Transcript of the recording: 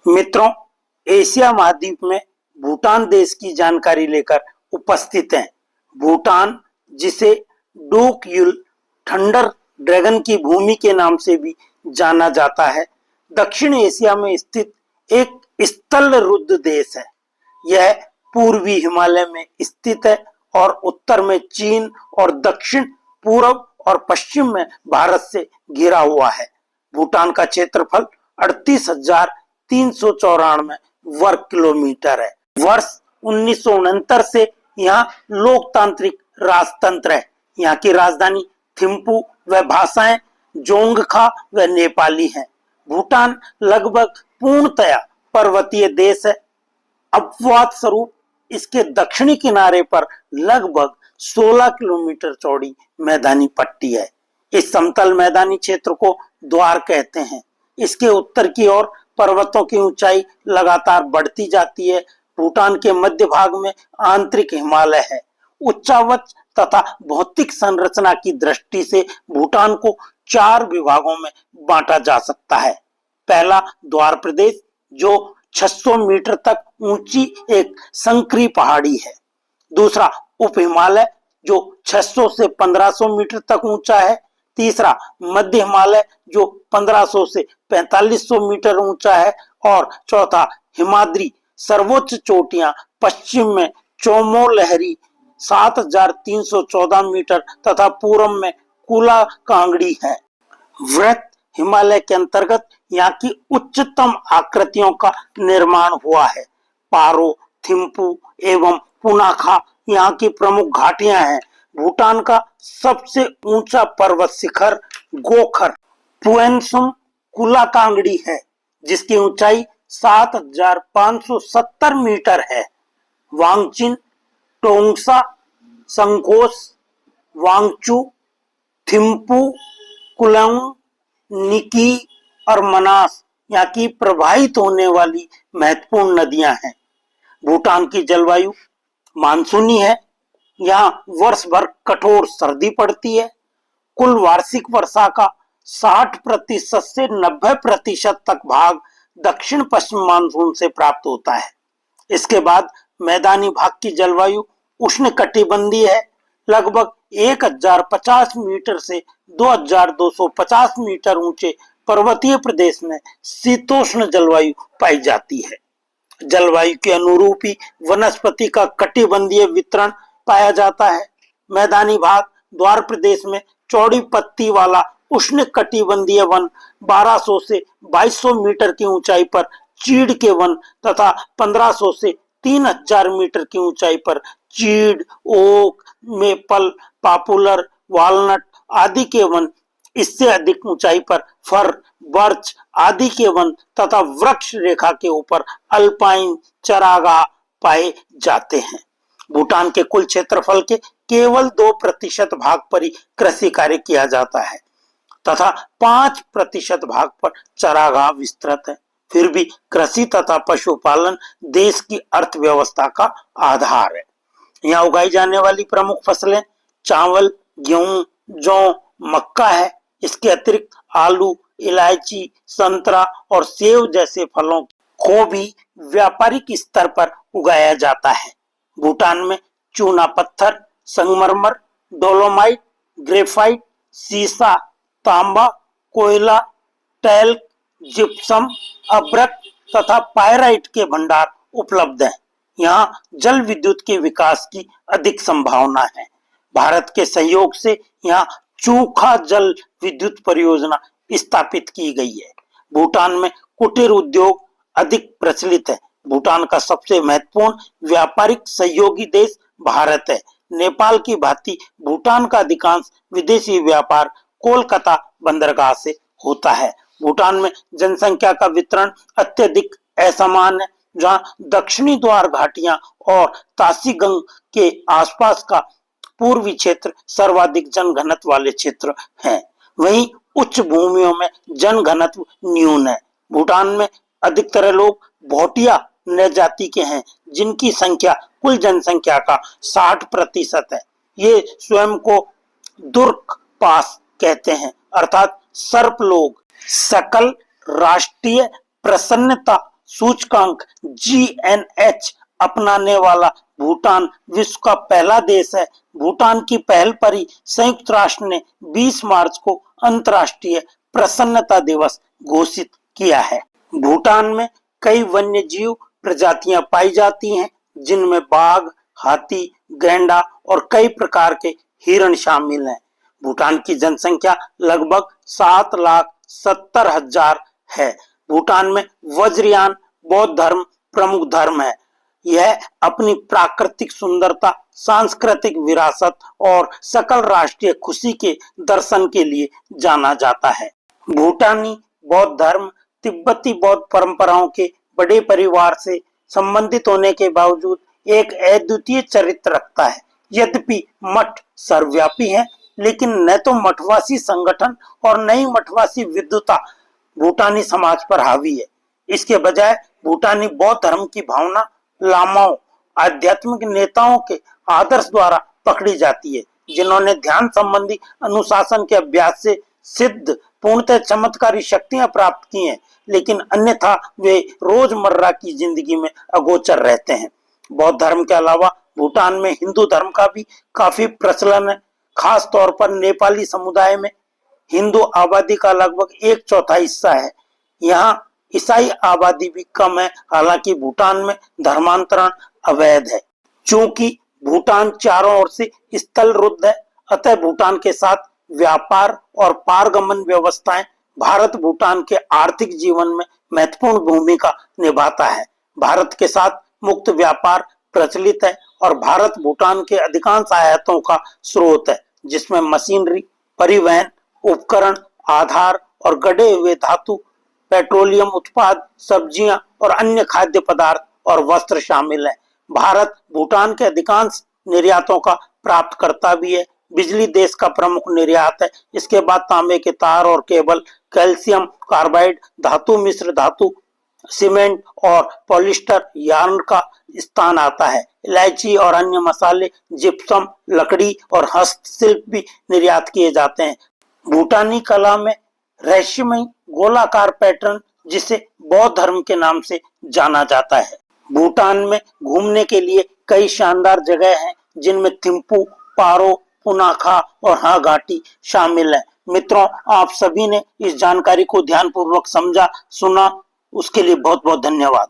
मित्रों, एशिया महाद्वीप में भूटान देश की जानकारी लेकर उपस्थित हैं। भूटान, जिसे डूक युल थंडर ड्रैगन की भूमि के नाम से भी जाना जाता है, दक्षिण एशिया में स्थित एक स्थल रुद्ध देश है। यह पूर्वी हिमालय में स्थित है और उत्तर में चीन और दक्षिण पूर्व और पश्चिम में भारत से घिरा हुआ है। भूटान का क्षेत्रफल 38,394 वर्ग किलोमीटर है। वर्ष 1969 से यहाँ लोकतांत्रिक राजतंत्र है। यहाँ की राजधानी थिम्पू व भाषाएं जोंगखा व नेपाली हैं। भूटान लगभग पूर्णतया पर्वतीय देश है। अपवाद स्वरूप इसके दक्षिणी किनारे पर लगभग 16 किलोमीटर चौड़ी मैदानी पट्टी है। इस समतल मैदानी क्षेत्र को द्वार कहते हैं। इसके उत्तर की ओर पर्वतों की ऊंचाई लगातार बढ़ती जाती है। भूटान के मध्य भाग में आंतरिक हिमालय है। उच्चावच तथा भौतिक संरचना की दृष्टि से भूटान को 4 विभागों में बांटा जा सकता है। पहला, द्वार प्रदेश, जो 600 मीटर तक ऊंची एक संकरी पहाड़ी है। दूसरा, उप हिमालय, जो 600 से 1500 मीटर तक ऊंचा है। तीसरा, मध्य हिमालय, जो 1500 से 4500 मीटर ऊंचा है। और चौथा, हिमाद्री, सर्वोच्च चोटियां पश्चिम में चोमो लहरी 7314 मीटर तथा पूर्व में कुला कांगड़ी है। वृहत हिमालय के अंतर्गत यहाँ की उच्चतम आकृतियों का निर्माण हुआ है। पारो, थिम्पू एवं पुनाखा यहाँ की प्रमुख घाटियां हैं। भूटान का सबसे ऊंचा पर्वत शिखर गोखर पुएनसुम कुला कांगड़ी है, जिसकी ऊंचाई 7570 मीटर है। वांगचिन, टोंगसा, संकोस, वांगचू, थिम्पू, कुलंग, निकी और मनास यहाँ की प्रवाहित होने वाली महत्वपूर्ण नदियां हैं। भूटान की जलवायु मानसूनी है। यहाँ वर्ष भर कठोर सर्दी पड़ती है। कुल वार्षिक वर्षा का 60% से 90% तक भाग दक्षिण पश्चिम मानसून से प्राप्त होता है। इसके बाद मैदानी भाग की जलवायु उष्णकटिबंधीय है। लगभग 1050 मीटर से 2250 मीटर ऊंचे पर्वतीय प्रदेश में शीतोष्ण जलवायु पाई जाती है। जलवायु के अनुरूप ही वनस्पति का कटिबंधीय वितरण पाया जाता है। मैदानी भाग द्वार प्रदेश में चौड़ी पत्ती वाला उष्णकटिबंधीय वन 1200 से 2200 मीटर की ऊंचाई पर चीड़ के वन तथा 1500 से 3000 मीटर की ऊंचाई पर चीड़, ओक, मेपल, पॉपुलर, वालनट आदि के वन, इससे अधिक ऊंचाई पर फर, बर्च आदि के वन तथा वृक्ष रेखा के ऊपर अल्पाइन चरागाह पाए जाते हैं। भूटान के कुल क्षेत्रफल के केवल 2% भाग पर ही कृषि कार्य किया जाता है तथा 5% भाग पर चरागाह विस्तृत है। फिर भी कृषि तथा पशुपालन देश की अर्थव्यवस्था का आधार है। यहाँ उगाई जाने वाली प्रमुख फसलें चावल, गेहूं, जौ, मक्का है। इसके अतिरिक्त आलू, इलायची, संतरा और सेब जैसे फलों को भी व्यापारिक स्तर पर उगाया जाता है। भूटान में चूना पत्थर, संगमरमर, डोलोमाइट, ग्रेफाइट, सीसा, तांबा, कोयला, टैल्क, जिप्सम, अभ्रक तथा पायराइट के भंडार उपलब्ध हैं। यहाँ जल विद्युत के विकास की अधिक संभावना है। भारत के सहयोग से यहाँ चूखा जल विद्युत परियोजना स्थापित की गई है। भूटान में कुटीर उद्योग अधिक प्रचलित है। भूटान का सबसे महत्वपूर्ण व्यापारिक सहयोगी देश भारत है। नेपाल की भांति भूटान का अधिकांश विदेशी व्यापार कोलकाता बंदरगाह से होता है। भूटान में जनसंख्या का वितरण अत्यधिक असमान है। जहाँ दक्षिणी द्वार घाटियां और तासीगंग के आसपास का पूर्वी क्षेत्र सर्वाधिक जनघनत्व वाले क्षेत्र हैं। वहीं उच्च भूमियों में जनघनत्व न्यून है। भूटान में अधिकतर लोग भोटिया नर जाति के हैं, जिनकी संख्या कुल जनसंख्या का 60% है। ये स्वयं को दुर्क पास कहते हैं, अर्थात सर्प लोग। सकल राष्ट्रीय प्रसन्नता सूचकांक GNH अपनाने वाला भूटान विश्व का पहला देश है। भूटान की पहल पर ही संयुक्त राष्ट्र ने 20 मार्च को अंतर्राष्ट्रीय प्रसन्नता दिवस घोषित किया है। भूटान में कई वन्य जीव प्रजातियां पाई जाती हैं, जिनमें बाघ, हाथी, गैंडा और कई प्रकार के हिरण शामिल हैं। भूटान की जनसंख्या लगभग 7,70,000 है। भूटान में वज्रयान बौद्ध धर्म प्रमुख धर्म है। यह अपनी प्राकृतिक सुंदरता, सांस्कृतिक विरासत और सकल राष्ट्रीय खुशी के दर्शन के लिए जाना जाता है। भूटानी बौद्ध धर्म तिब्बती बौद्ध परंपराओं के बड़े परिवार से संबंधित होने के बावजूद एक अद्वितीय चरित्र रखता है। यद्यपि मठ सर्वव्यापी है, लेकिन न तो मठवासी संगठन और न ही मठवासी विद्वता भूटानी समाज पर हावी है। इसके बजाय भूटानी बौद्ध धर्म की भावना लामाओं, आध्यात्मिक नेताओं के आदर्श द्वारा पकड़ी जाती है, जिन्होंने ध्यान संबंधी अनुशासन के अभ्यास से सिद्ध पूर्णतः चमत्कारी शक्तियां प्राप्त की हैं, लेकिन अन्यथा वे रोजमर्रा की जिंदगी में अगोचर रहते हैं। बौद्ध धर्म के अलावा भूटान में हिंदू धर्म का भी काफी प्रचलन है। खास तौर पर नेपाली समुदाय में हिंदू आबादी का लगभग 1/4 हिस्सा है। यहाँ ईसाई आबादी भी कम है, हालांकि भूटान में धर्मांतरण अवैध है। चूंकि भूटान चारों ओर से स्थलरुद्ध है, अतः भूटान के साथ व्यापार और पारगमन व्यवस्थाएं भारत भूटान के आर्थिक जीवन में महत्वपूर्ण भूमिका निभाता है। भारत के साथ मुक्त व्यापार प्रचलित है और भारत भूटान के अधिकांश आयातों का स्रोत है, जिसमें मशीनरी, परिवहन उपकरण, आधार और गढ़े हुए धातु, पेट्रोलियम उत्पाद, सब्जियां और अन्य खाद्य पदार्थ और वस्त्र शामिल हैं। भारत भूटान के अधिकांश निर्यातों का प्राप्तकर्ता भी है। बिजली देश का प्रमुख निर्यात है। इसके बाद तांबे के तार और केबल, कैल्शियम कार्बाइड, धातु मिश्र धातु, सीमेंट और पॉलिस्टर यार्न का स्थान आता है। इलायची और अन्य मसाले, जिप्सम, लकड़ी और हस्तशिल्प भी निर्यात किए जाते हैं। भूटानी कला में रहस्यमय गोलाकार पैटर्न, जिसे बौद्ध धर्म के नाम से जाना जाता है। भूटान में घूमने के लिए कई शानदार जगह हैं, जिनमें थिम्पू, पारो, पुनाखा और हा घाटी शामिल है। मित्रों, आप सभी ने इस जानकारी को ध्यानपूर्वक समझा, सुना, उसके लिए बहुत बहुत धन्यवाद।